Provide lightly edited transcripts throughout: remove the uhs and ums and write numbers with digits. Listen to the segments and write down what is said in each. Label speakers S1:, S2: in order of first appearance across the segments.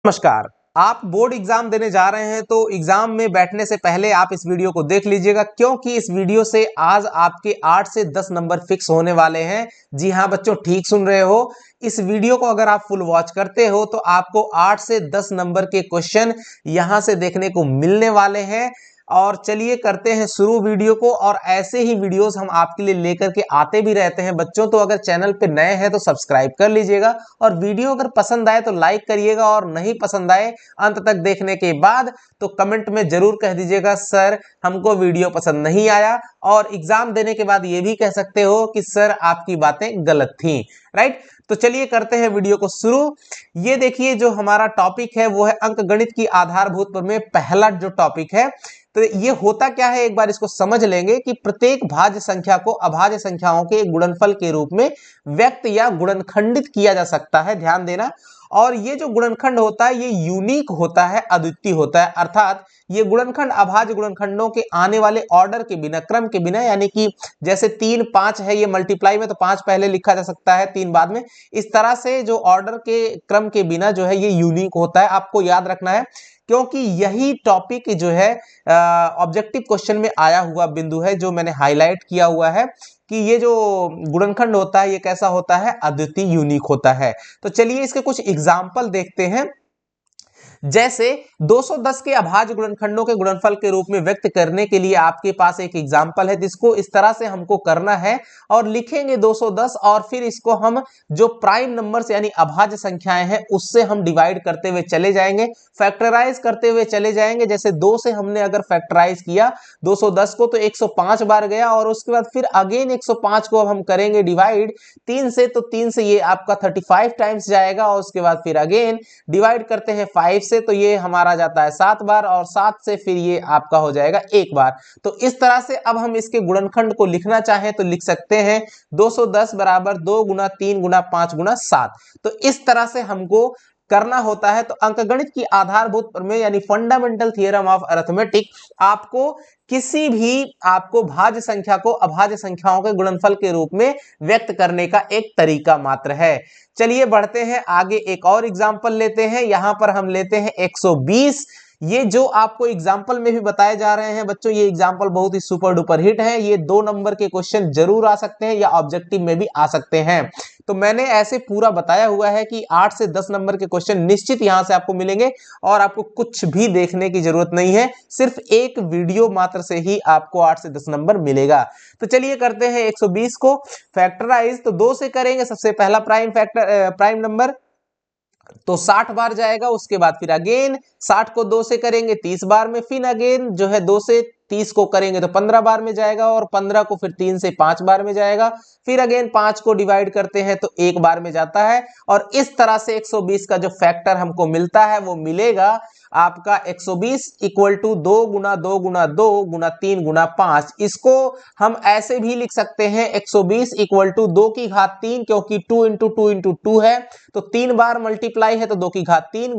S1: नमस्कार। आप board exam देने जा रहे हैं तो एग्जाम में बैठने से पहले आप इस वीडियो को देख लीजिएगा, क्योंकि इस वीडियो से आज आपके 8 से 10 नंबर फिक्स होने वाले हैं। जी हाँ बच्चों, ठीक सुन रहे हो। इस वीडियो को अगर आप फुल वॉच करते हो तो आपको 8 से 10 नंबर के क्वेश्चन यहां से देखने को मिलने वाले हैं। और चलिए करते हैं शुरू वीडियो को। और ऐसे ही वीडियोस हम आपके लिए लेकर के आते भी रहते हैं बच्चों। तो अगर चैनल पे नए हैं तो सब्सक्राइब कर लीजिएगा, और वीडियो अगर पसंद आए तो लाइक करिएगा, और नहीं पसंद आए अंत तक देखने के बाद तो कमेंट में जरूर कह दीजिएगा सर हमको वीडियो पसंद नहीं आया। और एग्जाम देने के बाद ये भी कह सकते हो कि सर आपकी बातें गलत थी। राइट, तो चलिए करते हैं वीडियो को शुरू। ये देखिए जो हमारा टॉपिक है वो है अंकगणित की आधारभूत प्रमेय। पहला जो टॉपिक है तो ये होता क्या है, एक बार इसको समझ लेंगे कि प्रत्येक भाज्य संख्या को अभाज्य संख्याओं के गुणनफल के रूप में व्यक्त या गुणनखंडित किया जा सकता है। ध्यान देना। और ये जो गुणनखंड होता है ये यूनिक होता है, अद्वितीय होता है। अर्थात ये गुणनखंड अभाज्य गुणनखंडों के आने वाले ऑर्डर के बिना, क्रम के बिना, यानी कि जैसे 3 5 है ये मल्टीप्लाई में, तो 5 पहले लिखा जा सकता है 3 बाद में। इस तरह से जो ऑर्डर के क्रम के बिना जो है ये यूनिक होता है। आपको याद रखना है, क्योंकि यही टॉपिक जो है ऑब्जेक्टिव क्वेश्चन में आया हुआ बिंदु है जो मैंने हाईलाइट किया हुआ है कि ये जो गुणनखंड होता है ये कैसा होता है, अद्वितीय, यूनिक होता है। तो चलिए इसके कुछ एग्जाम्पल देखते हैं। जैसे 210 के अभाज्य गुणनखंडों के गुणनफल के रूप में व्यक्त करने के लिए आपके पास एक एग्जाम्पल है, जिसको इस तरह से हमको करना है। और लिखेंगे 210, और फिर इसको हम जो प्राइम नंबर्स यानी अभाज्य संख्याएं हैं उससे हम डिवाइड करते हुए चले जाएंगे, फैक्टराइज करते हुए चले जाएंगे। जैसे 2 से हमने अगर फैक्टराइज किया 210 को तो 105 बार गया, और उसके बाद फिर अगेन 105 को अब हम करेंगे डिवाइड 3 से, तो 3 से ये आपका 35 टाइम्स जाएगा, और उसके बाद फिर अगेन डिवाइड करते हैं 5 से, तो ये हमारा जाता है 7 बार, और 7 से फिर ये आपका हो जाएगा 1 बार। तो इस तरह से अब हम इसके गुणनखंड को लिखना चाहें तो लिख सकते हैं 210 बराबर 2 गुना 3 गुना 5 गुना 7। तो इस तरह से हमको करना होता है। तो अंकगणित की आधारभूत प्रमेय यानी फंडामेंटल थ्योरम ऑफ अरिथमेटिक आपको किसी भी आपको भाज्य संख्या को अभाज्य संख्याओं के गुणनफल के रूप में व्यक्त करने का एक तरीका मात्र है। चलिए बढ़ते हैं आगे, एक और एग्जांपल लेते हैं। यहां पर हम लेते हैं 120। ये जो आपको एग्जाम्पल में भी बताए जा रहे हैं बच्चों, ये एग्जाम्पल बहुत ही सुपर डुपर हिट है। ये 2 नंबर के क्वेश्चन जरूर आ सकते हैं या ऑब्जेक्टिव में भी आ सकते हैं। तो मैंने ऐसे पूरा बताया हुआ है कि 8 से 10 नंबर के क्वेश्चन निश्चित यहां से आपको मिलेंगे, और आपको कुछ भी देखने की जरूरत नहीं है, सिर्फ एक वीडियो मात्र से ही आपको 8 से 10 नंबर मिलेगा। तो चलिए करते हैं 120 को फैक्टराइज। तो 2 से करेंगे सबसे पहला प्राइम नंबर, तो 60 बार जाएगा। उसके बाद फिर अगेन 60 को 2 से करेंगे 30 बार में, फिर अगेन जो है 2 से 30 को करेंगे तो 15 बार में जाएगा, और 15 को फिर 3 से 5 बार में जाएगा। फिर अगेन 5 को डिवाइड करते हैं तो 1 बार में जाता है। और इस तरह से 120 का जो फैक्टर हमको मिलता है वो मिलेगा आपका 120 इक्वल टू 2 गुना 2 गुना 2 गुना 3 गुना 5। इसको हम ऐसे भी लिख सकते हैं 120 इक्वल टू 2 की घात 3, क्योंकि 2 इंटू 2 इंटू 2 है, तो 3 बार मल्टीप्लाई है तो 2 की घात 3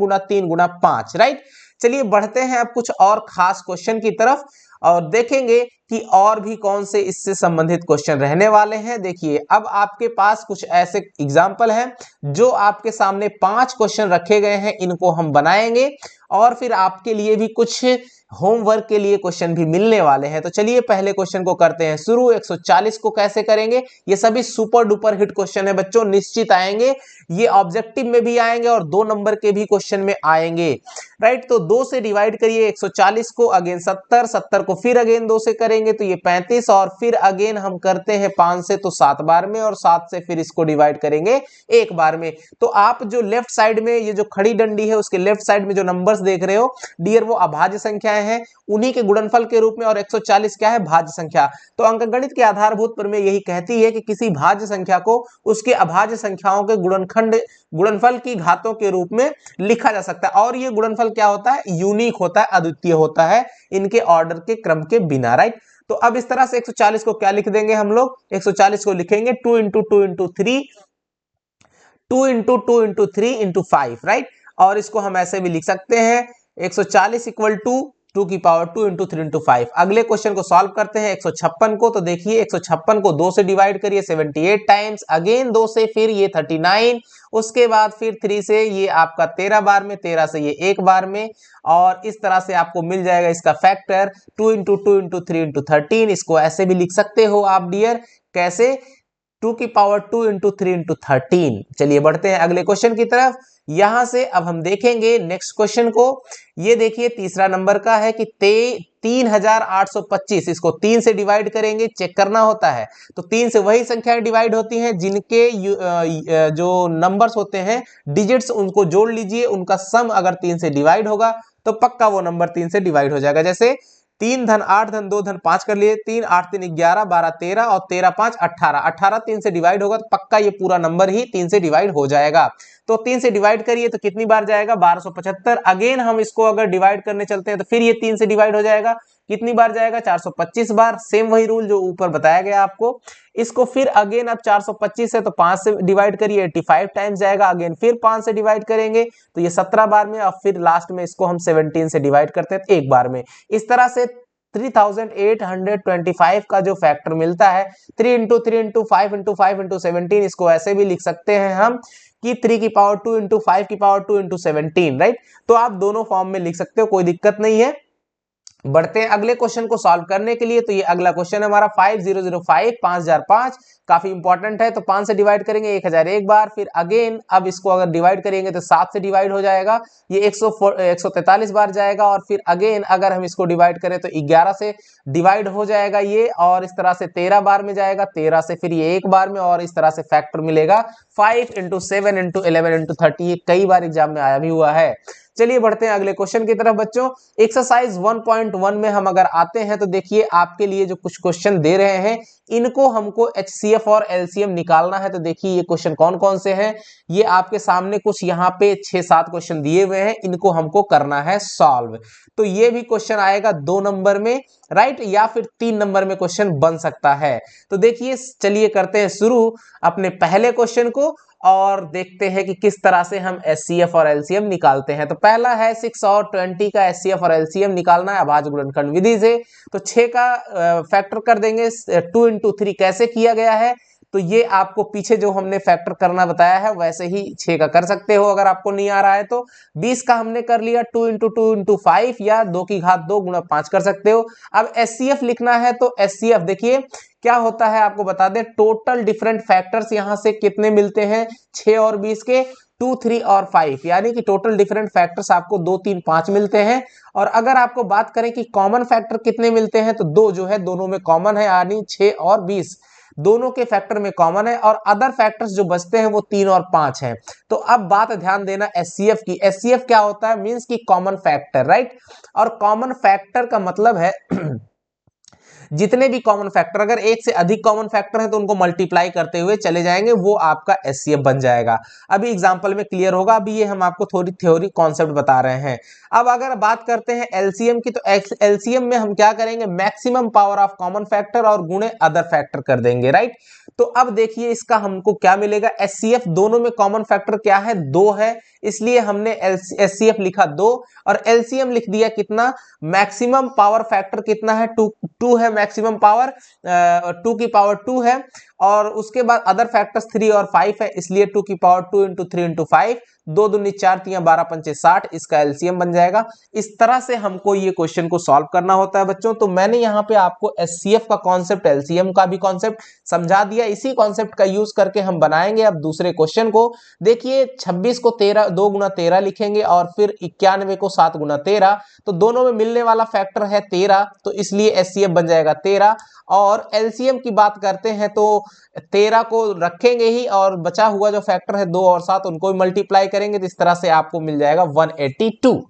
S1: गुना 5। राइट, चलिए बढ़ते हैं अब कुछ और खास क्वेश्चन की तरफ, और देखेंगे कि और भी कौन से इससे संबंधित क्वेश्चन रहने वाले हैं। देखिए अब आपके पास कुछ ऐसे एग्जाम्पल हैं जो आपके सामने 5 क्वेश्चन रखे गए हैं, इनको हम बनाएंगे, और फिर आपके लिए भी कुछ होमवर्क के लिए क्वेश्चन भी मिलने वाले हैं। तो चलिए पहले क्वेश्चन को करते हैं शुरू। 140 को कैसे करेंगे, ये सभी सुपर डुपर हिट क्वेश्चन है बच्चों, निश्चित आएंगे। ये ऑब्जेक्टिव में भी आएंगे और 2 नंबर के भी क्वेश्चन में आएंगे। राइट, तो 2 से डिवाइड करिए 140 को, अगेन 70, 70 को फिर अगेन 2 से करेंगे तो ये 35, और फिर अगेन हम करते हैं 5 से तो 7 बार में, और 7 से फिर इसको डिवाइड करेंगे 1 बार में। तो आप जो लेफ्ट साइड में ये जो खड़ी डंडी है उसके लेफ्ट साइड में जो नंबर्स देख रहे हो डियर, वो अभाज्य संख्याएं हैं, उन्हीं के गुणनफल के रूप में, और 140 क्या है, भाज्य संख्या। तो अंकगणित के आधारभूत प्रमेय यही कहती है कि किसी भाज्य संख्या को उसके अभाज्य संख्याओं के गुणनफल की घातों के रूप में लिखा जा सकता है। और ये गुणनफल क्या होता है, यूनिक होता है, अद्वितीय होता है, इनके ऑर्डर के क्रम के बिना। राइट, तो अब इस तरह से 140 को क्या लिख देंगे हम लोग, 140 को लिखेंगे 2 into 2 into 3, 2 into 2 into 3 into 5। Right, और इसको हम ऐसे भी लिख सकते हैं 140 इक्वल टू 2 की पावर 2 इंटू 3 इंटू 5। अगले क्वेश्चन को सॉल्व करते हैं 156 को। तो देखिए 156 को 2 से डिवाइड करिए 78 टाइम्स, अगेन 2 से, फिर ये 39, उसके बाद फिर 3 से ये आपका 13 बार में, 13 से ये एक बार में, और इस तरह से आपको मिल जाएगा इसका फैक्टर 2 इंटू 2 इंटू 3 इंटू 13। इसको ऐसे भी लिख सकते हो आप डियर, कैसे? 2 की पावर 2 इंटू 3 इंटू 13। चलिए बढ़ते हैं अगले क्वेश्चन की तरफ। यहां से अब हम देखेंगे नेक्स्ट क्वेश्चन को। ये देखिए तीसरा नंबर का है कि 3825, इसको 3 से डिवाइड करेंगे, चेक करना होता है। तो 3 से वही संख्याएं डिवाइड होती हैं जिनके जो नंबर्स होते हैं, डिजिट्स, उनको जोड़ लीजिए, उनका सम अगर 3 से डिवाइड होगा तो पक्का वो नंबर 3 से डिवाइड हो जाएगा। जैसे 3 धन 8 धन 2 धन 5 कर लिए, 3 8 3 11 12 13 और 13 5 18, 18 3 से डिवाइड होगा तो पक्का ये पूरा नंबर ही 3 से डिवाइड हो जाएगा। तो 3 से डिवाइड करिए तो कितनी बार जाएगा? 1275। अगेन हम इसको अगर डिवाइड करने चलते हैं तो फिर ये 3 से डिवाइड हो जाएगा, कितनी बार जाएगा? 425 बार। सेम वही रूल जो ऊपर बताया गया आपको। इसको फिर अगेन अब 425 है तो 5 से डिवाइड करिए, 85 टाइम्स जाएगा। अगेन फिर 5 से डिवाइड करेंगे तो ये 17 बार में, और फिर लास्ट में इसको हम 17 से डिवाइड करते हैं एक बार में। इस तरह से 3825 का जो फैक्टर मिलता है, 3 इंटू 3 इंटू 5 इंटू 5 इंटू 17, इसको ऐसे भी लिख सकते हैं हम कि 3 की पावर 2 इंटू 5 की पावर 2 इंटू 17, राइट? तो आप दोनों फॉर्म में लिख सकते हो, कोई दिक्कत नहीं है। बढ़ते हैं अगले क्वेश्चन को सॉल्व करने के लिए। तो ये अगला क्वेश्चन है हमारा 5005, 5005, काफी इंपॉर्टेंट है। तो 5 से डिवाइड करेंगे 1001 बार, फिर अगेन अब इसको अगर डिवाइड करेंगे तो 7 से डिवाइड हो जाएगा, ये 143 बार जाएगा, और फिर अगेन अगर हम इसको डिवाइड करें तो 11 से डिवाइड हो जाएगा ये, और इस तरह से 13 बार में जाएगा, 13 से फिर ये एक बार में, और इस तरह से फैक्टर मिलेगा 5 इंटू 7 इंटू 11 इंटू 30। ये कई बार एग्जाम में आया भी हुआ है। चलिए बढ़ते हैं अगले क्वेश्चन की तरफ बच्चों। एक्सरसाइज 1.1 में हम अगर आते हैं तो देखिए आपके लिए जो कुछ क्वेश्चन दे रहे हैं, इनको हमको एचसीएफ और एलसीएम निकालना है। तो देखिए ये क्वेश्चन कौन कौन से हैं, ये आपके सामने कुछ यहाँ पे 6-7 क्वेश्चन दिए हुए हैं, इनको हमको करना है सॉल्व। तो ये भी क्वेश्चन आएगा 2 नंबर में, राइट, या फिर 3 नंबर में क्वेश्चन बन सकता है। तो देखिए चलिए करते हैं शुरू अपने पहले क्वेश्चन को, और देखते हैं कि किस तरह से हम एचसीएफ और एलसीएम निकालते हैं। तो पहला है 6 और 20 का एचसीएफ और एलसीएम निकालना है अभाज्य गुणनखंड विधि से। तो 6 का फैक्टर कर देंगे 2 इंटू 3। कैसे किया गया है? तो ये आपको पीछे जो हमने फैक्टर करना बताया है वैसे ही 6 का कर सकते हो अगर आपको नहीं आ रहा है तो। 20 का हमने कर लिया 2 इंटू 2 इंटू 5, या 2 की घात 2 गुणा 5 कर सकते हो। अब एचसीएफ लिखना है तो एचसीएफ देखिए क्या होता है, आपको बता दें, टोटल डिफरेंट फैक्टर्स यहां से कितने मिलते हैं, 6 और 20 के, 2, 3 और 5, यानी कि टोटल डिफरेंट फैक्टर्स आपको 2, 3, 5 मिलते हैं। और अगर आपको बात करें कि कॉमन फैक्टर कितने मिलते हैं, तो 2 जो है दोनों में कॉमन है, यानी 6 और 20 दोनों के फैक्टर में कॉमन है, और अदर फैक्टर्स जो बचते हैं वो 3 और 5 हैं। तो अब बात ध्यान देना एचसीएफ की। एचसीएफ क्या होता है? मींस की कॉमन फैक्टर, राइट? और कॉमन फैक्टर का मतलब है जितने भी कॉमन फैक्टर, अगर एक से अधिक कॉमन फैक्टर है तो उनको मल्टीप्लाई करते हुए चले जाएंगे, वो आपका एचसीएफ बन जाएगा। अभी एग्जांपल में क्लियर होगा, अभी ये हम आपको थोड़ी थ्योरी कॉन्सेप्ट बता रहे हैं। अब अगर बात करते हैं एलसीएम की, तो एलसीएम में हम क्या करेंगे, maximum power of common factor और गुणे अदर फैक्टर कर देंगे, राइट? तो अब देखिए इसका हमको क्या मिलेगा, एचसीएफ दोनों में कॉमन फैक्टर क्या है, 2 है, इसलिए हमने एचसीएफ लिखा 2, और एलसीएम लिख दिया कितना, मैक्सिमम पावर फैक्टर कितना है, 2 है मैक्सिमम पावर, 2 की पावर 2 है, और उसके बाद अदर फैक्टर्स 3 और 5 है, इसलिए 2 की पावर 2 इंटू 3 इंटू 5, 2 दूनी 4 3 12 पंचे 60, इसका एलसीएम बन जाएगा। इस तरह से हमको ये क्वेश्चन को सॉल्व करना होता है बच्चों। तो मैंने यहाँ पे आपको एचसीएफ का कॉन्सेप्ट, एलसीएम का भी कॉन्सेप्ट समझा दिया। इसी कॉन्सेप्ट का यूज करके हम बनाएंगे अब दूसरे क्वेश्चन को। देखिए 26 को 2 गुना 13 लिखेंगे, और फिर 91 को 7 गुना 13, तो दोनों में मिलने वाला फैक्टर है 13, तो इसलिए एचसीएफ बन जाएगा 13। और एलसीएम की बात करते हैं तो 13 को रखेंगे ही, और बचा हुआ जो फैक्टर है 2 और 7 उनको भी मल्टीप्लाई करेंगे, तो इस तरह से आपको मिल जाएगा 182।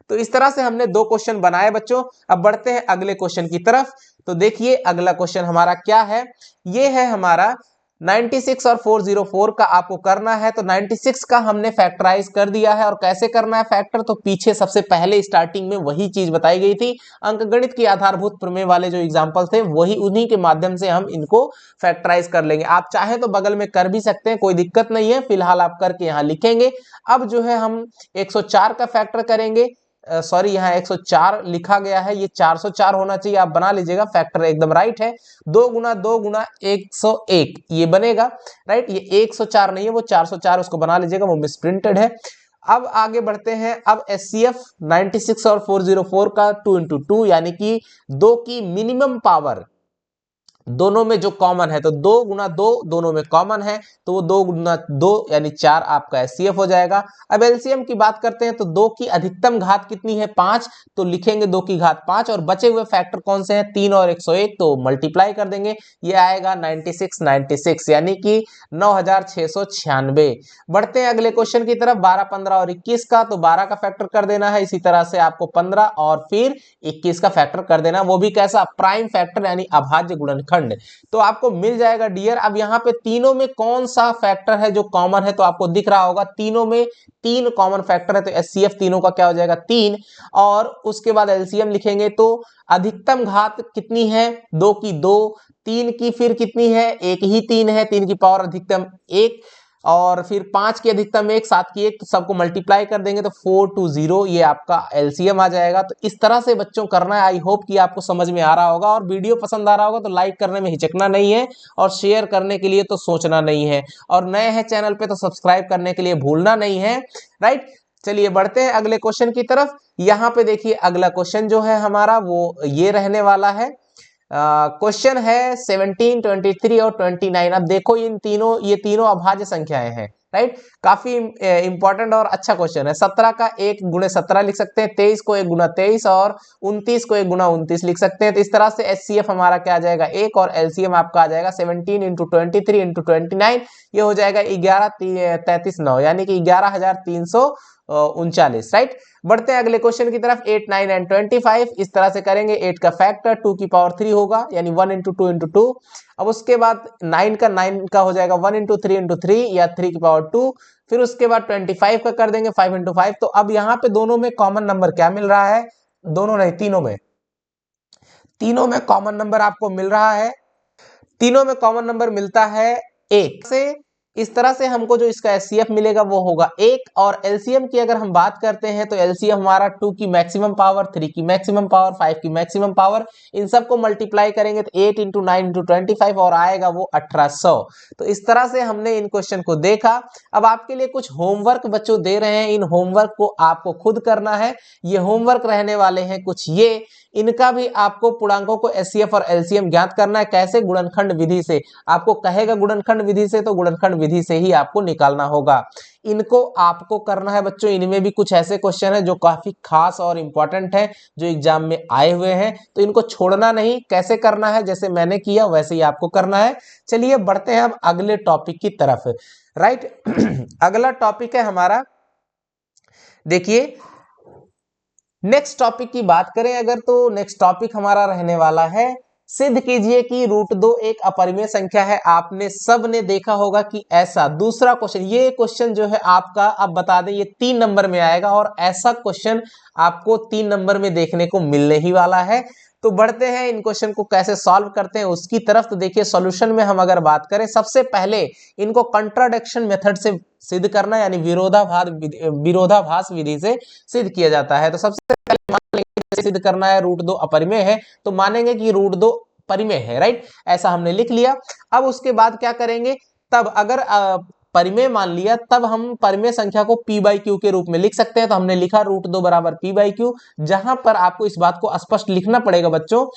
S1: तो इस तरह से हमने 2 क्वेश्चन बनाए बच्चों। अब बढ़ते हैं अगले क्वेश्चन की तरफ। तो देखिए अगला क्वेश्चन हमारा क्या है, ये है हमारा 96 और 404 का आपको करना है। तो 96 का हमने फैक्टराइज कर दिया है, और कैसे करना है फैक्टर, तो पीछे सबसे पहले स्टार्टिंग में वही चीज बताई गई थी, अंकगणित की आधारभूत प्रमेय वाले जो एग्जांपल थे वही, उन्हीं के माध्यम से हम इनको फैक्टराइज कर लेंगे। आप चाहे तो बगल में कर भी सकते हैं, कोई दिक्कत नहीं है, फिलहाल आप करके यहाँ लिखेंगे। अब जो है हम 104 का फैक्टर करेंगे, सॉरी यहाँ 104 लिखा गया है, ये 404 होना चाहिए, आप बना लीजिएगा, फैक्टर एकदम राइट है। 2 गुना 101 ये बनेगा, राइट। ये 104 नहीं है, वो 404, उसको बना लीजिएगा, वो मिसप्रिंटेड है। अब आगे बढ़ते हैं। अब SCF 96 और 404 का 2 into 2 यानी कि 2 की मिनिमम पावर दोनों में जो कॉमन है, तो 2 गुना 2 दोनों में कॉमन है, तो वो 2 गुना 2 यानी 4 आपका SCF हो जाएगा। अब LCM की बात करते हैं, तो 2 की अधिकतम घात कितनी है, 5, तो लिखेंगे 2 की घात 5, और बचे हुए फैक्टर कौन से हैं, 3 और 101, तो मल्टीप्लाई कर देंगे, ये आएगा 96 यानी कि 9696। बढ़ते हैं अगले क्वेश्चन की तरफ, 12, 15 और 21 का। तो 12 का फैक्टर कर देना है, इसी तरह से आपको 15 और फिर 21 का फैक्टर कर देना, वो भी कैसा, प्राइम फैक्टर यानी अभाज्य गुणनखंड। तो आपको मिल जाएगा डियर। अब यहाँ पे तीनों में कौन सा फैक्टर है जो कॉमन है, तो आपको दिख रहा होगा तीनों में 3 कॉमन फैक्टर है, तो SCF तीनों का क्या हो जाएगा, 3। और उसके बाद LCM लिखेंगे, तो अधिकतम घात कितनी है, 2 की 2, 3 की फिर कितनी है, 1 ही 3 है, 3 की पावर अधिकतम 1, और फिर 5 की अधिकतम 1, 7 की 1, तो सबको मल्टीप्लाई कर देंगे तो 420, ये आपका LCM आ जाएगा। तो इस तरह से बच्चों करना है। आई होप कि आपको समझ में आ रहा होगा, और वीडियो पसंद आ रहा होगा तो लाइक करने में हिचकना नहीं है, और शेयर करने के लिए तो सोचना नहीं है, और नए हैं चैनल पे तो सब्सक्राइब करने के लिए भूलना नहीं है, राइट। चलिए बढ़ते हैं अगले क्वेश्चन की तरफ। यहाँ पे देखिए अगला क्वेश्चन जो है हमारा वो ये रहने वाला है। क्वेश्चन है 17, 23 और 29। अब देखो ये तीनों अभाज्य संख्याएं हैं, राइट। काफी इंपॉर्टेंट और अच्छा क्वेश्चन है। 17 का 1 गुणे 17 लिख सकते हैं, 23 को 1 गुना 23 और 29 को 1 गुना 29 लिख सकते हैं। तो इस तरह से SCF हमारा क्या आ जाएगा, 1, और LCM आपका आ जाएगा 17 इंटू 23 इंटू 29, ये हो जाएगा 11 33 9 यानी कि 11,339, राइट। बढ़ते हैं अगले क्वेश्चन की तरफ। 8, 9 एंड 25 इस तरह से करेंगे। 8 का फैक्टर 2 की पावर 3 होगा, यानी 1 इंटू 2 इंटू 2। अब उसके बाद 9 का हो जाएगा 1 इंटू 3 इंटू 3 या 3 की पावर 2। फिर उसके बाद 25 का कर देंगे 5 इंटू 5। तो अब यहाँ पे दोनों में कॉमन नंबर क्या मिल रहा है, दोनों नहीं, तीनों में कॉमन नंबर आपको मिल रहा है, तीनों में कॉमन नंबर मिलता है 1 से। इस तरह से हमको जो इसका SCF मिलेगा वो होगा 1। और LCM की अगर हम बात करते हैं, तो LCM हमारा 2 की मैक्सिमम पावर, 3 की मैक्सिमम पावर, 5 की मैक्सिमम पावर, इन सबको मल्टीप्लाई करेंगे तो 8 इंटू 9 इंटू 25 और आएगा वो 1800। तो इस तरह से हमने इन क्वेश्चन को देखा। अब आपके लिए कुछ होमवर्क बच्चों दे रहे हैं, इन होमवर्क को आपको खुद करना है। ये होमवर्क रहने वाले हैं कुछ ये, इनका भी आपको पूर्णांकों को SCF और LCM ज्ञात करना है। कैसे, गुणनखंड विधि से। आपको कहेगा गुणनखंड विधि से, तो गुणनखंड विधि से ही आपको निकालना होगा। इनको आपको करना है बच्चों। इनमें भी कुछ ऐसे क्वेश्चन है जो काफी खास और इंपॉर्टेंट है, जो एग्जाम में आए हुए हैं, तो इनको छोड़ना नहीं। कैसे करना है, जैसे मैंने किया वैसे ही आपको करना है। चलिए बढ़ते हैं अब अगले टॉपिक की तरफ, राइट। अगला टॉपिक है हमारा, देखिए नेक्स्ट टॉपिक की बात करें अगर, तो नेक्स्ट टॉपिक हमारा रहने वाला है, सिद्ध कीजिए कि √2 एक अपरिमेय संख्या है। आपने सब ने देखा होगा कि ऐसा दूसरा क्वेश्चन, ये क्वेश्चन जो है आपका, अब बता दें, ये 3 नंबर में आएगा, और ऐसा क्वेश्चन आपको 3 नंबर में देखने को मिलने ही वाला है। तो बढ़ते हैं इन क्वेश्चन को कैसे सॉल्व करते हैं उसकी तरफ। तो देखिए सॉल्यूशन में हम अगर बात करें, सबसे पहले इनको कंट्राडिक्शन मेथड से सिद्ध करना, यानी विरोधाभास विधि से सिद्ध किया जाता है। तो सबसे पहले मान लेंगे सिद्ध करना है √2 अपरिमेय है, तो मानेंगे कि √2 परिमेय है, राइट। ऐसा हमने लिख लिया। अब उसके बाद क्या करेंगे, तब अगर परिमेय मान लिया, तब हम परिमेय संख्या को P/Q के रूप में लिख सकते हैं। तो हमने लिखा √2 बराबर P/Q। जहां पर आपको इस बात को स्पष्ट लिखना पड़ेगा बच्चों,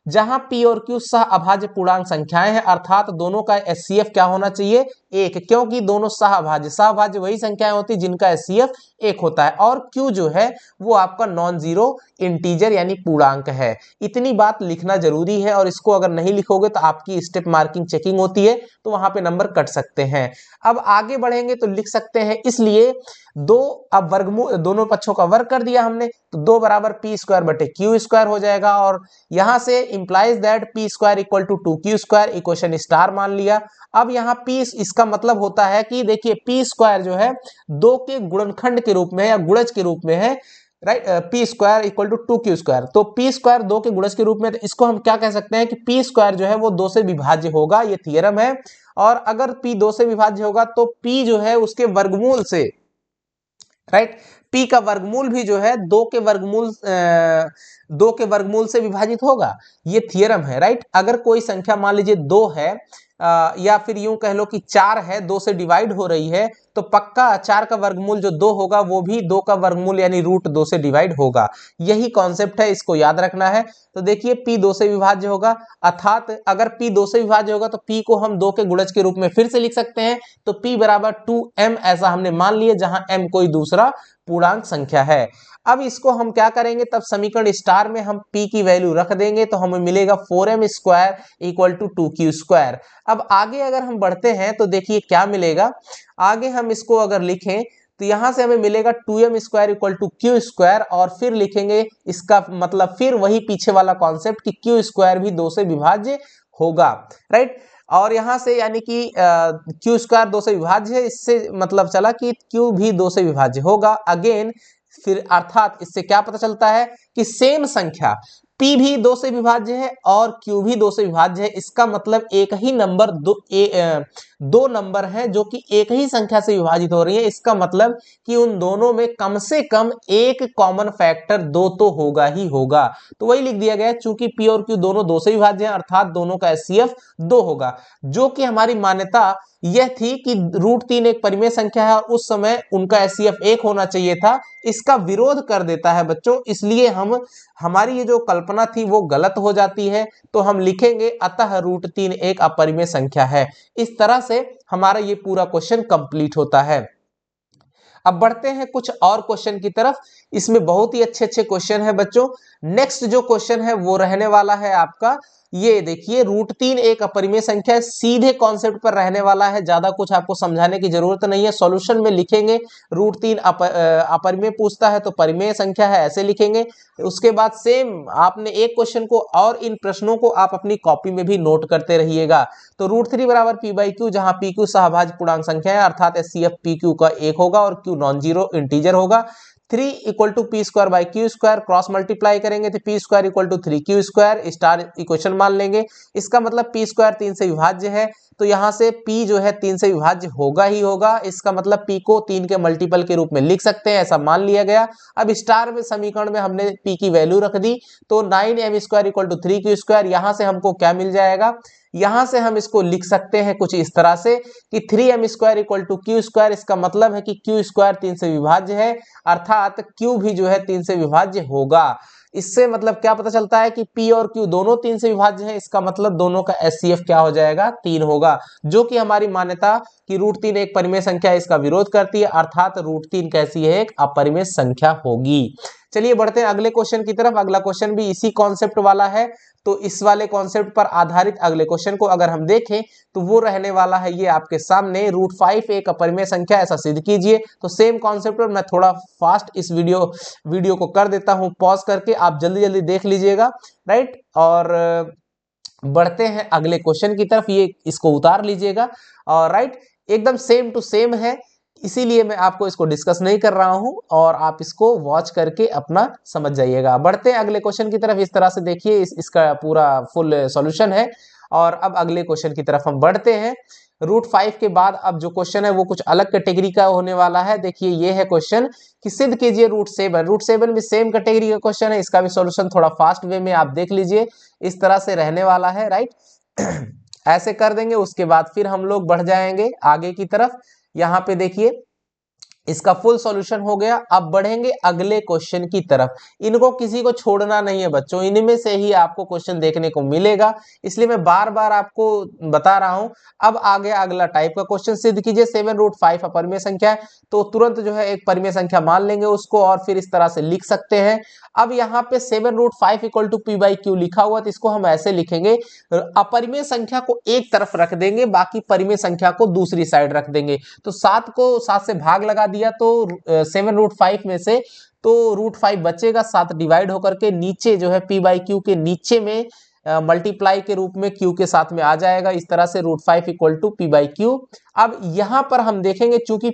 S1: जहां P और Q सह अभाज्य पूर्णांक संख्याएं हैं, अर्थात दोनों का SCF क्या होना चाहिए, 1, क्योंकि दोनों सहअभाज्य वही संख्याएं होती जिनका SCF 1 होता है, और Q जो है वो आपका नॉन जीरो इंटीजर यानी पूर्णांक है। इतनी बात लिखना जरूरी है, और इसको अगर नहीं लिखोगे तो आपकी स्टेप मार्किंग चेकिंग होती है, तो वहां पे नंबर कट सकते हैं। अब आगे बढ़ेंगे तो लिख सकते हैं, इसलिए 2, अब वर्गमूल दोनों पक्षों का वर्ग कर दिया हमने, तो 2 बराबर P²/Q² हो जाएगा, और यहां से implies that P² equal to 2Q², equation star मान लिया। अब यहाँ P, इसका मतलब होता है कि देखिए P² जो है 2 के गुणनखंड के रूप में या गुणज के रूप में है, right. P² equal to 2Q², तो P² 2 के गुणज के रूप में, तो इसको हम क्या कह सकते हैं कि P² जो है वो 2 से विभाज्य होगा, ये थ्योरम है। और अगर P 2 से विभाज्य होगा तो P जो है उसके वर्गमूल से राइट। पी का वर्गमूल भी जो है 2 के वर्गमूल से विभाजित होगा, ये थियरम है। राइट। अगर कोई संख्या मान लीजिए 2 है या फिर यूं कह लो कि 4 है, 2 से डिवाइड हो रही है, तो पक्का 4 का वर्गमूल जो 2 होगा वो भी 2 का वर्गमूल यानी √2 से डिवाइड होगा। यही कॉन्सेप्ट है, इसको याद रखना है। तो देखिए p 2 से विभाज्य होगा, अर्थात अगर p 2 से विभाज्य होगा तो p को हम 2 के गुणज के रूप में फिर से लिख सकते हैं। तो p बराबर 2m ऐसा हमने मान लिया, जहां m कोई दूसरा पूर्णांक संख्या है। अब इसको हम क्या करेंगे, तब समीकरण स्टार में हम p की वैल्यू रख देंगे तो हमें मिलेगा 4m² = 2q²। अब आगे अगर हम बढ़ते हैं तो देखिए क्या मिलेगा, आगे हम इसको अगर लिखें तो यहां से हमें मिलेगा 2m² = q², और फिर लिखेंगे इसका मतलब फिर वही पीछे वाला कॉन्सेप्ट कि q² भी 2 से विभाज्य होगा। राइट। और यहां से यानी कि q² 2 से विभाज्य है, इससे मतलब चला कि q भी 2 से विभाज्य होगा। अगेन फिर अर्थात इससे क्या पता चलता है कि सेम संख्या p भी 2 से विभाज्य है और q भी 2 से विभाज्य है। इसका मतलब एक ही नंबर दो नंबर हैं जो कि एक ही संख्या से विभाजित हो रही है। इसका मतलब कि उन दोनों में कम से कम एक कॉमन फैक्टर 2 तो होगा ही होगा। तो वही लिख दिया गया, चूंकि p और q दोनों 2 से विभाज्य हैं, अर्थात दोनों का HCF 2 होगा। जो कि हमारी मान्यता यह थी कि √3 एक परिमेय संख्या है और उस समय उनका HCF 1 होना चाहिए था, इसका विरोध कर देता है बच्चों। इसलिए हमारी ये जो कल्पना थी वो गलत हो जाती है। तो हम लिखेंगे अतः √3 एक अपरिमेय संख्या है। इस तरह से हमारा ये पूरा क्वेश्चन कंप्लीट होता है। अब बढ़ते हैं कुछ और क्वेश्चन की तरफ। इसमें बहुत ही अच्छे अच्छे क्वेश्चन है बच्चों। नेक्स्ट जो क्वेश्चन है वो रहने वाला है आपका, ये देखिए √3 एक अपरिमेय संख्या है, सीधे कॉन्सेप्ट पर रहने वाला है, ज्यादा कुछ आपको समझाने की जरूरत नहीं है। सॉल्यूशन में लिखेंगे √3 अपरिमेय पूछता है तो परिमेय संख्या है, ऐसे लिखेंगे। उसके बाद सेम आपने एक क्वेश्चन को और इन प्रश्नों को आप अपनी कॉपी में भी नोट करते रहिएगा। तो √3 = p/q, जहां pq सहभाज्य पूर्णांक संख्या है, अर्थात HCF pq का 1 होगा और q नॉन जीरो इंटीजर होगा। 3 = p²/q², क्रॉस मल्टीप्लाई करेंगे तो p² = 3q², स्टार इक्वेशन मान लेंगे। इसका मतलब p² 3 से विभाज्य है, तो यहां से p जो है 3 से विभाज्य होगा ही होगा। इसका मतलब p को 3 के मल्टीपल के रूप में लिख सकते हैं, ऐसा मान लिया गया। अब स्टार में समीकरण में हमने p की वैल्यू रख दी, तो 9m² = 3q²। यहां से हमको क्या मिल जाएगा, यहां से हम इसको लिख सकते हैं कुछ इस तरह से कि 3m² = q²। इसका मतलब है कि q² 3 से विभाज्य है, अर्थात q भी जो है 3 से विभाज्य होगा। इससे मतलब क्या पता चलता है कि p और q दोनों 3 से विभाज्य हैं। इसका मतलब दोनों का HCF क्या हो जाएगा, 3 होगा, जो कि हमारी मान्यता कि √3 एक परिमेय संख्या है इसका विरोध करती है, अर्थात √3 कैसी है, एक अपरिमेय संख्या होगी। चलिए बढ़ते हैं अगले क्वेश्चन की तरफ। अगला क्वेश्चन भी इसी कॉन्सेप्ट वाला है, तो इस वाले कॉन्सेप्ट पर आधारित अगले क्वेश्चन को अगर हम देखें तो वो रहने वाला है ये आपके सामने, √5 एक अपरिमेय संख्या, ऐसा सिद्ध कीजिए। तो सेम कॉन्सेप्ट पर मैं थोड़ा फास्ट इस वीडियो को कर देता हूं पॉज करके, आप जल्दी जल्दी देख लीजिएगा। राइट। और बढ़ते हैं अगले क्वेश्चन की तरफ, ये इसको उतार लीजिएगा। और राइट, एकदम सेम टू सेम है, इसीलिए मैं आपको इसको डिस्कस नहीं कर रहा हूं और आप इसको वॉच करके अपना समझ जाइएगा। बढ़ते हैं अगले क्वेश्चन की तरफ। इस तरह से देखिए इसका पूरा फुल सॉल्यूशन है। और अब अगले क्वेश्चन की तरफ हम बढ़ते हैं। √5 के बाद अब जो क्वेश्चन है वो कुछ अलग कैटेगरी का होने वाला है। देखिए ये है क्वेश्चन कि सिद्ध कीजिए √7 भी सेम कैटेगरी का क्वेश्चन है। इसका भी सॉल्यूशन थोड़ा फास्ट वे में आप देख लीजिए, इस तरह से रहने वाला है। राइट। ऐसे कर देंगे, उसके बाद फिर हम लोग बढ़ जाएंगे आगे की तरफ। यहाँ पे देखिए इसका फुल सॉल्यूशन हो गया। अब बढ़ेंगे अगले क्वेश्चन की तरफ। इनको किसी को छोड़ना नहीं है बच्चों, इनमें से ही आपको क्वेश्चन देखने को मिलेगा, इसलिए मैं बार बार आपको बता रहा हूं। अब आगे अगला टाइप का क्वेश्चन, सिद्ध कीजिए 7√5 अपरिमेय संख्या है। तो तुरंत जो है एक परिमेय संख्या मान लेंगे उसको और फिर इस तरह से लिख सकते हैं। अब यहाँ पे 7√5 = p/q लिखा हुआ, तो इसको हम ऐसे लिखेंगे, अपरिमेय संख्या को एक तरफ रख देंगे, बाकी परिमेय संख्या को दूसरी साइड रख देंगे। तो 7 को 7 से भाग लगा दिया तो 7√5 में से तो √5 बचेगा, 7 डिवाइड होकर के नीचे जो है p/q के नीचे में मल्टीप्लाई के रूप में q के साथ में आ जाएगा। इस तरह से √5 = p/q। अब यहां पर हम देखेंगे चूंकि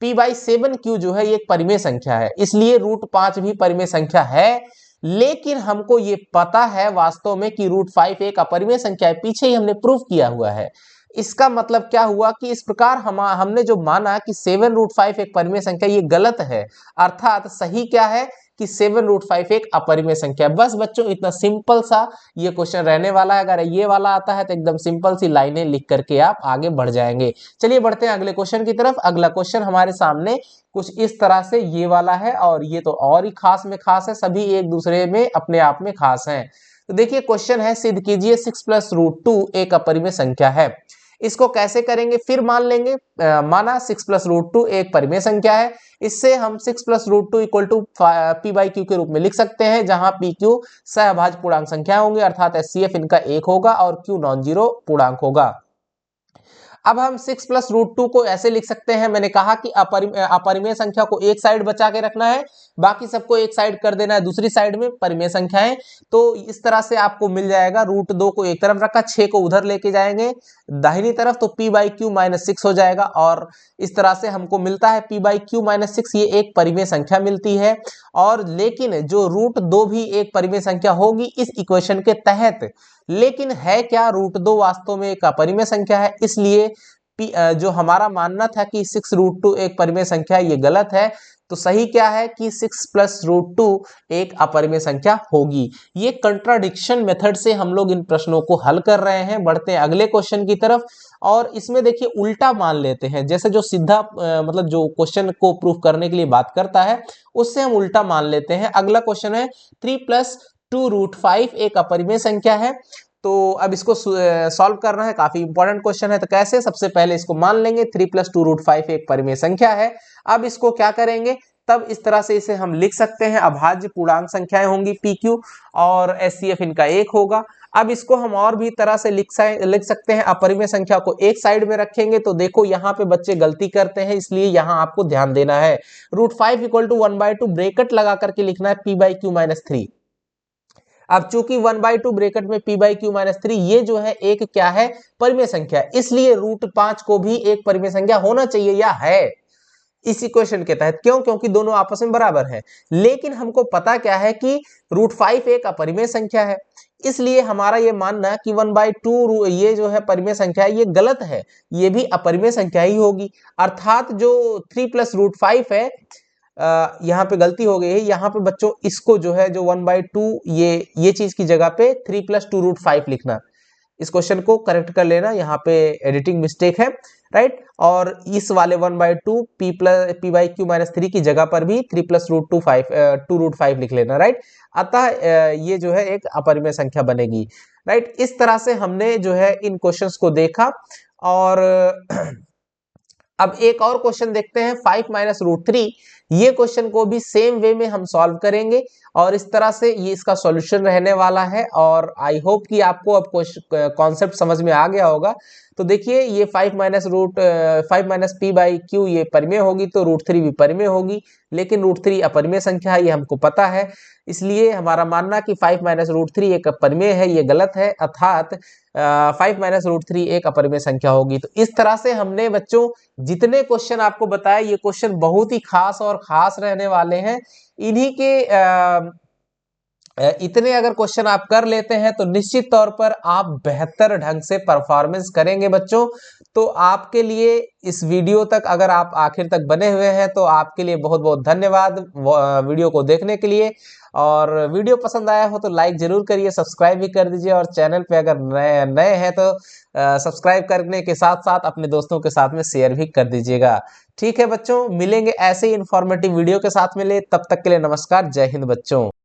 S1: p/7q जो है ये एक परिमेय संख्या है, इसलिए √5 भी परिमेय संख्या है। लेकिन हमको ये पता है वास्तव में कि √5 एक अपरिमेय संख्या है, पीछे ही हमने प्रूफ किया हुआ है। इसका मतलब क्या हुआ कि इस प्रकार हमने जो माना कि 7√5 एक परिमेय संख्या, ये गलत है। अर्थात सही क्या है कि 7√5 एक अपरिमेय संख्या है। बस बच्चों इतना सिंपल सा ये क्वेश्चन रहने वाला है। अगर ये वाला आता है तो एकदम सिंपल सी लाइनें लिख करके आप आगे बढ़ जाएंगे। चलिए बढ़ते हैं अगले क्वेश्चन की तरफ। अगला क्वेश्चन हमारे सामने कुछ इस तरह से ये वाला है, और ये तो और ही खास में खास है, सभी एक दूसरे में अपने आप में खास हैं। तो देखिए क्वेश्चन है, सिद्ध कीजिए 6+√2 एक अपरिमेय संख्या है। इसको कैसे करेंगे, फिर मान लेंगे माना 6+√2 एक परिमेय संख्या है। इससे हम 6+√2 इक्वल टू p/q के रूप में लिख सकते हैं, जहां pq सहभाज्य पूर्णांक संख्या होंगे, अर्थात HCF इनका 1 होगा और q नॉन जीरो पूर्णांक होगा। अब हम 6+√2 को ऐसे लिख सकते हैं, मैंने कहा कि अपरिमेय संख्या को एक साइड बचा के रखना है, बाकी सबको एक साइड कर देना है दूसरी साइड में परिमेय संख्याएं। तो इस तरह से आपको मिल जाएगा, √2 को एक तरफ रखा, 6 को उधर लेके जाएंगे दाहिनी तरफ, तो p/q -6 हो जाएगा। और इस तरह से हमको मिलता है p/q -6, ये एक परिमेय संख्या मिलती है। और लेकिन जो √2 भी एक परिमेय संख्या होगी इस इक्वेशन के तहत, लेकिन है क्या, √2 वास्तव में एक अपरिमेय संख्या है। इसलिए जो हमारा मानना था कि 6√2 एक परिमेय संख्या है, ये गलत है। तो सही क्या है कि 6+√2 एक अपरिमेय संख्या होगी। ये कंट्राडिक्शन मेथड से हम लोग इन प्रश्नों को हल कर रहे हैं। बढ़ते हैं अगले क्वेश्चन की तरफ, और इसमें देखिए उल्टा मान लेते हैं। जैसे जो सीधा मतलब जो क्वेश्चन को प्रूफ करने के लिए बात करता है, उससे हम उल्टा मान लेते हैं। अगला क्वेश्चन है 3+2√5 एक अपरिमेय संख्या है। तो अब इसको सॉल्व करना है, काफी इंपॉर्टेंट क्वेश्चन है। तो कैसे, सबसे पहले इसको मान लेंगे 3+2√5 एक परिमेय संख्या है। अब इसको क्या करेंगे, तब इस तरह से इसे हम लिख सकते हैं, अभाज्य पूर्णांक संख्याएं होंगी PQ, और HCF इनका 1 होगा। अब इसको हम और भी तरह से लिख सकते हैं, अपरिमेय संख्या को एक साइड में रखेंगे। तो देखो यहाँ पे बच्चे गलती करते हैं, इसलिए यहाँ आपको ध्यान देना है। √5 = 1/2 ब्रेकेट लगा करके लिखना है p/q -3। अब चूंकि 1/2 ब्रेकेट में p/q -3 ये जो है एक क्या है, परिमेय संख्या, इसलिए √5 को भी एक परिमेय संख्या होना चाहिए या है इस इक्वेशन के तहत। क्यों, क्योंकि दोनों आपस में बराबर हैं। लेकिन हमको पता क्या है कि √5 एक अपरिमेय संख्या है, इसलिए हमारा ये मानना कि 1/2 ये जो है परिमेय संख्या है, ये गलत है, ये भी अपरिमेय संख्या ही होगी। अर्थात जो 3+√5 है, यहाँ पे गलती हो गई है, यहाँ पे बच्चों इसको जो है जो 1/2 ये चीज की जगह पे 3+2√5 लिखना, इस क्वेश्चन को करेक्ट कर लेना, यहाँ पे एडिटिंग मिस्टेक है, राइट। और इस वाले 1/2 p/q -3 की जगह पर भी 3+2√5 लिख लेना, राइट। अतः ये जो है एक अपरिमेय संख्या बनेगी, राइट। इस तरह से हमने जो है इन क्वेश्चंस को देखा। और अब एक और क्वेश्चन देखते हैं, 5 - √3। ये क्वेश्चन को भी सेम वे में हम सॉल्व करेंगे, और इस तरह से ये इसका सॉल्यूशन रहने वाला है। और आई होप कि आपको अब कॉन्सेप्ट समझ में आ गया होगा। तो देखिए ये 5 - p/q ये परिमेय होगी, तो √3 भी परिमेय होगी, लेकिन √3 अपरिमेय संख्या है, ये हमको पता है। इसलिए हमारा मानना कि 5 - √3 एक अपरिमेय है, ये गलत है। अर्थात 5 - √3 एक अपरिमेय संख्या होगी। तो इस तरह से हमने बच्चों जितने क्वेश्चन आपको बताए, ये क्वेश्चन बहुत ही खास और खास रहने वाले हैं। इन्हीं के इतने अगर क्वेश्चन आप कर लेते हैं तो निश्चित तौर पर आप बेहतर ढंग से परफॉर्मेंस करेंगे बच्चों। तो आपके लिए इस वीडियो तक अगर आप आखिर तक बने हुए हैं तो आपके लिए बहुत बहुत धन्यवाद वीडियो को देखने के लिए। और वीडियो पसंद आया हो तो लाइक जरूर करिए, सब्सक्राइब भी कर दीजिए, और चैनल पे अगर नए हैं तो सब्सक्राइब करने के साथ साथ अपने दोस्तों के साथ में शेयर भी कर दीजिएगा। ठीक है बच्चों, मिलेंगे ऐसे ही इंफॉर्मेटिव वीडियो के साथ, मिले तब तक के लिए नमस्कार, जय हिंद बच्चों।